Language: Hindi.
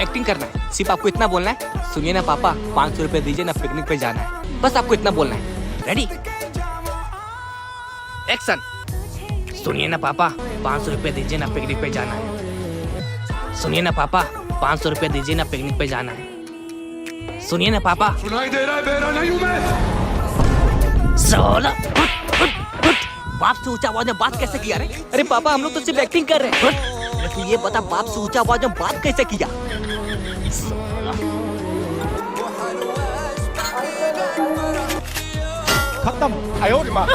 एक्टिंग करना है, सिर्फ आपको इतना बोलना है, सुनिए ना पापा 500 रुपए दीजिए ना, पिकनिक पे जाना है, बस आपको इतना बोलना है। Ready, action. सुनिए ना पापा 500 रुपए दीजिए ना, पिकनिक पे जाना है। सुनिए ना पापा 500 रुपए दीजिए ना, पिकनिक पे जाना है। सुनिए ना पापा। सुनाई दे रहा है, बेरा नहीं हूं मैं। साला बाप से ऊंचा आवाज में बात कैसे किया रे? अरे पापा हम लोग तो सिर्फ एक्टिंग कर रहे हैं। अरे तू ये बता बाप से ऊंचा आवाज में बात कैसे किया? साला। खत्म, आयो रे माँ।